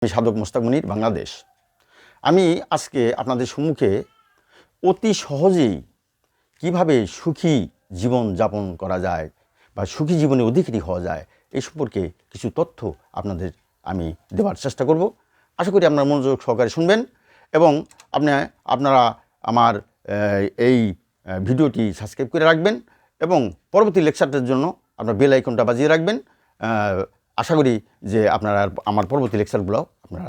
আমি সাধক মোস্তাক মনির, বাংলাদেশ। আমি আজকে আপনাদের সম্মুখে অতি সহজেই কিভাবে সুখী জীবন যাপন করা যায় বা সুখী জীবনে অধিকারী হওয়া যায় এই সম্পর্কে কিছু তথ্য আপনাদের আমি দেওয়ার চেষ্টা করব। আশা করি আপনারা মনোযোগ সহকারে শুনবেন এবং আপনারা আমার এই ভিডিওটি সাবস্ক্রাইব করে রাখবেন এবং পরবর্তী লেকচারটার জন্য আপনার বেল আইকনটা বাজিয়ে রাখবেন। আশা করি যে আপনারা আমার পরবর্তী লেকচারগুলো আপনারা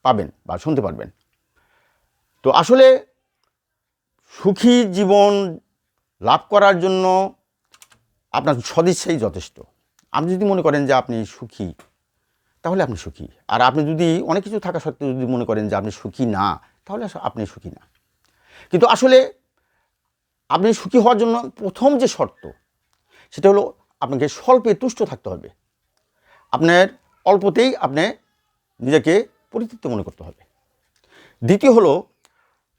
পাবেন বা শুনতে পারবেন। তো আসলে সুখী জীবন লাভ করার জন্য আপনার সদিচ্ছাই যথেষ্ট। আপনি যদি মনে করেন যে আপনি সুখী, তাহলে আপনি সুখী। আর আপনি যদি অনেক কিছু থাকা সত্ত্বেও যদি মনে করেন যে আপনি সুখী না, তাহলে আপনি সুখী না। কিন্তু আসলে আপনি সুখী হওয়ার জন্য প্রথম যে শর্ত, সেটা হলো আপনাকে স্বল্পে তুষ্ট থাকতে হবে। আপনার অল্পতেই আপনি নিজেকে পরিতৃপ্ত মনে করতে হবে। দ্বিতীয় হলো,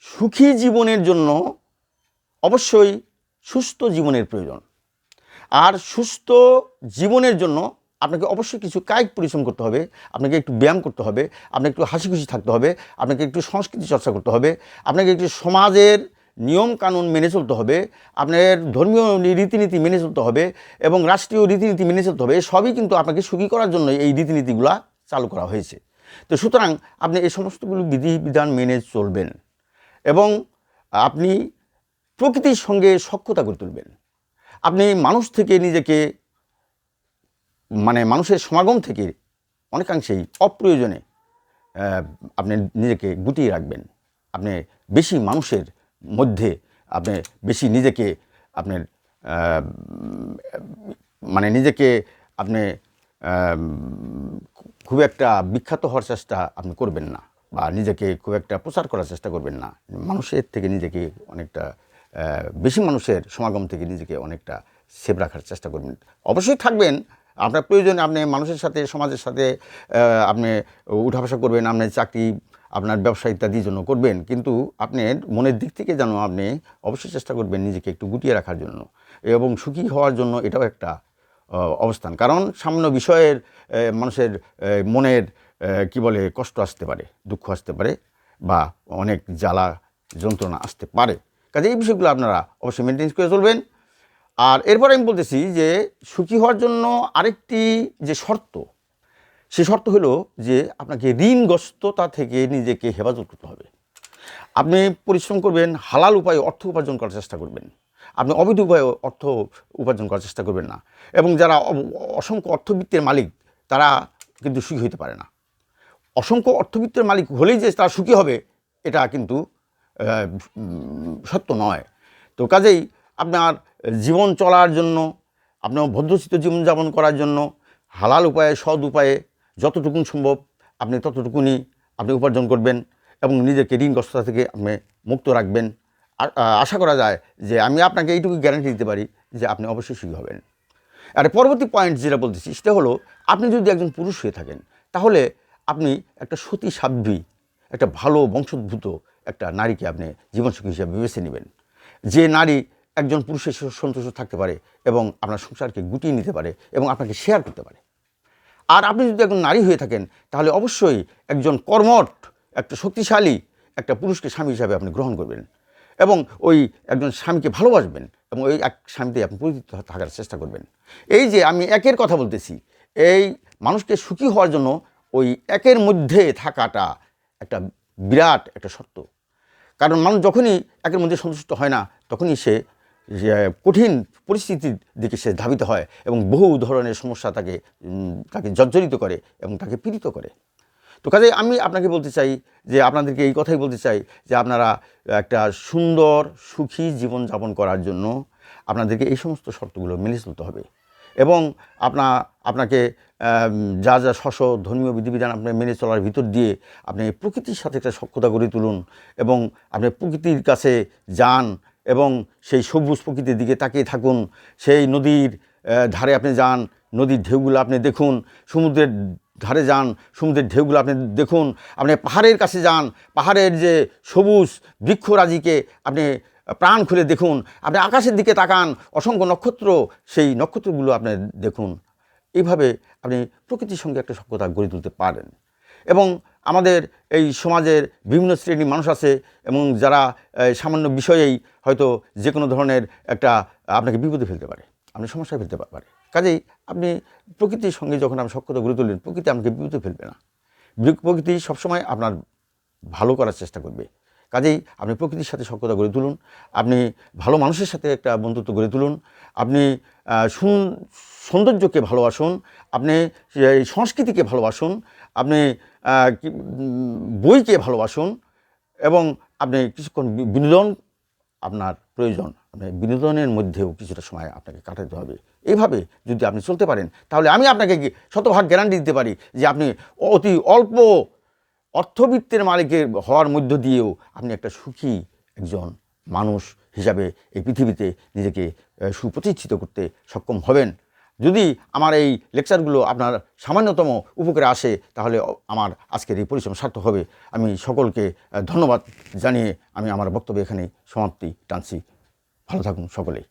সুখী জীবনের জন্য অবশ্যই সুস্থ জীবনের প্রয়োজন। আর সুস্থ জীবনের জন্য আপনাকে অবশ্যই কিছু কায়িক পরিশ্রম করতে হবে, আপনাকে একটু ব্যায়াম করতে হবে, আপনাকে একটু হাসি খুশি থাকতে হবে, আপনাকে একটু সংস্কৃতি চর্চা করতে হবে, আপনাকে একটু সমাজের নিয়ম কানুন মেনে চলতে হবে, আপনার ধর্মীয় রীতিনীতি মেনে চলতে হবে এবং রাষ্ট্রীয় রীতিনীতি মেনে চলতে হবে। সবই কিন্তু আপনাকে সুখী করার জন্য এই রীতিনীতিগুলো চালু করা হয়েছে। তো সুতরাং আপনি এই সমস্তগুলো বিধিবিধান মেনে চলবেন এবং আপনি প্রকৃতির সঙ্গে সখ্যতা করে তুলবেন। আপনি মানুষ থেকে নিজেকে মানুষের সমাগম থেকে অনেকাংশেই অপ্রয়োজনে আপনি নিজেকে গুটিয়ে রাখবেন। আপনি বেশি মানুষের মধ্যে আপনি বেশি নিজেকে আপনার নিজেকে আপনি খুব একটা বিখ্যাত হওয়ার চেষ্টা আপনি করবেন না বা নিজেকে খুব একটা প্রচার করার চেষ্টা করবেন না। মানুষের থেকে নিজেকে অনেকটা বেশি মানুষের সমাগম থেকে নিজেকে অনেকটা সেভ রাখার চেষ্টা করবেন। অবশ্যই থাকবেন, আপনার প্রয়োজনে আপনি মানুষের সাথে সমাজের সাথে আপনি উঠা বসা করবেন, আপনার চাকরি আপনার ব্যবসা ইত্যাদির জন্য করবেন, কিন্তু আপনার মনের দিক থেকে যেন আপনি অবশ্যই চেষ্টা করবেন নিজেকে একটু গুটিয়ে রাখার জন্য এবং সুখী হওয়ার জন্য। এটাও একটা অবস্থান, কারণ সামান্য বিষয়ের মানুষের মনের কষ্ট আসতে পারে, দুঃখ আসতে পারে বা অনেক জ্বালা যন্ত্রণা আসতে পারে। কাজে এই বিষয়গুলো আপনারা অবশ্যই মেনটেন করে চলবেন। আর এরপরে আমি বলতেছি যে সুখী হওয়ার জন্য আরেকটি যে শর্ত, সে শর্ত হলো যে আপনাকে ঋণগ্রস্ততা থেকে নিজেকে হেফাজত করতে হবে। আপনি পরিশ্রম করবেন, হালাল উপায়ে অর্থ উপার্জন করার চেষ্টা করবেন, আপনি অবৈধ উপায়ে অর্থ উপার্জন করার চেষ্টা করবেন না। এবং যারা অসংখ্য অর্থবিত্তের মালিক, তারা কিন্তু সুখী হতে পারে না। অসংখ্য অর্থবিত্তের মালিক হলেই যে তারা সুখী হবে, এটা কিন্তু সত্য নয়। তো কাজেই আপনার জীবন চলার জন্য, আপনার ভদ্রচিত জীবনযাপন করার জন্য হালাল উপায়ে, সৎ উপায়ে যতটুকুন সম্ভব আপনি ততটুকুনি আপনি উপার্জন করবেন এবং নিজেকে ঋণগ্রস্ততা থেকে আপনি মুক্ত রাখবেন। আশা করা যায় যে আমি আপনাকে এইটুকু গ্যারান্টি দিতে পারি যে আপনি অবশ্যই সুখী হবেন। আর পরবর্তী পয়েন্ট যেটা বলতেছি, সেটা হলো, আপনি যদি একজন পুরুষ হয়ে থাকেন, তাহলে আপনি একটা সতী সাধ্বী, একটা ভালো বংশোদ্ভূত একটা নারীকে আপনি জীবনসঙ্গী হিসেবে বেছে নেবেন, যে নারী একজন পুরুষের সন্তুষ্ট থাকতে পারে এবং আপনার সংসারকে গুটিয়ে নিতে পারে এবং আপনাকে শেয়ার করতে পারে। আর আপনি যদি একজন নারী হয়ে থাকেন, তাহলে অবশ্যই একজন কর্মঠ, একটা শক্তিশালী একটা পুরুষকে স্বামী হিসাবে আপনি গ্রহণ করবেন এবং ওই একজন স্বামীকে ভালোবাসবেন এবং ওই এক স্বামীতে আপনি পরিচিত থাকার চেষ্টা করবেন। এই যে আমি একের কথা বলতেছি, এই মানুষকে সুখী হওয়ার জন্য ওই একের মধ্যে থাকাটা একটা বিরাট একটা শর্ত। কারণ মানুষ যখনই একের মধ্যে সন্তুষ্ট হয় না, তখনই সে কঠিন পরিস্থিতির দিকে সে ধাবিত হয় এবং বহু ধরনের সমস্যা তাকে জর্জরিত করে এবং তাকে পীড়িত করে। তো কাজে আমি আপনাকে বলতে চাই যে আপনাদেরকে এই কথাই বলতে চাই যে আপনারা একটা সুন্দর সুখী জীবনযাপন করার জন্য আপনাদেরকে এই সমস্ত শর্তগুলো মেনে চলতে হবে এবং আপনাকে যা যা ধর্মীয় বিধিবিধান আপনি মেনে চলার ভিতর দিয়ে আপনি প্রকৃতির সাথে একটা সখ্যতা গড়ে তুলুন এবং আপনি প্রকৃতির কাছে যান এবং সেই সবুজ প্রকৃতির দিকে তাকিয়ে থাকুন। সেই নদীর ধারে আপনি যান, নদীর ঢেউগুলো আপনি দেখুন, সমুদ্রের ধারে যান, সমুদ্রের ঢেউগুলো আপনি দেখুন, আপনি পাহাড়ের কাছে যান, পাহাড়ের যে সবুজ বৃক্ষরাজিকে আপনি প্রাণ খুলে দেখুন, আপনি আকাশের দিকে তাকান, অসংখ্য নক্ষত্র, সেই নক্ষত্রগুলো আপনি দেখুন। এইভাবে আপনি প্রকৃতির সঙ্গে একটা সখ্যতা গড়ে তুলতে পারেন এবং আমাদের এই সমাজের বিভিন্ন শ্রেণীর মানুষ আছে এবং যারা সামান্য বিষয়েই হয়তো যে কোনো ধরনের একটা আপনাকে বিপদে ফেলতে পারে, আপনি সমস্যায় ফেলতে পারে। কাজেই আপনি প্রকৃতির সঙ্গে যখন আপনি সখ্যতা গড়ে তুলবেন, প্রকৃতি আপনাকে বিপদে ফেলবে না। প্রকৃতি সবসময় আপনার ভালো করার চেষ্টা করবে। কাজেই আপনি প্রকৃতির সাথে সখ্যতা গড়ে তুলুন, আপনি ভালো মানুষের সাথে একটা বন্ধুত্ব গড়ে তুলুন, আপনি সৌন্দর্যকে ভালোবাসুন, আপনি সংস্কৃতিকে ভালোবাসুন, আপনি বইকে ভালোবাসুন এবং আপনি কিছুক্ষণ বিনোদন আপনার প্রয়োজন, আপনি বিনোদনের মধ্যেও কিছুটা সময় আপনাকে কাটাতে হবে। এইভাবে যদি আপনি চলতে পারেন তাহলে আমি আপনাকে শতভাগ গ্যারান্টি দিতে পারি যে আপনি অতি অল্প অর্থবিত্তের মালিকের হওয়ার মধ্য দিয়েও আপনি একটা সুখী একজন মানুষ হিসাবে এই পৃথিবীতে নিজেকে সুপ্রতিষ্ঠিত করতে সক্ষম হবেন। যদি আমার এই লেকচারগুলো আপনার সামান্যতম উপকারে আসে তাহলে আমার আজকের এই পরিশ্রম সার্থক হবে। আমি সকলকে ধন্যবাদ জানিয়ে আমি আমার বক্তব্য এখানে সমাপ্তি টানছি। ভালো থাকুন সকলেই।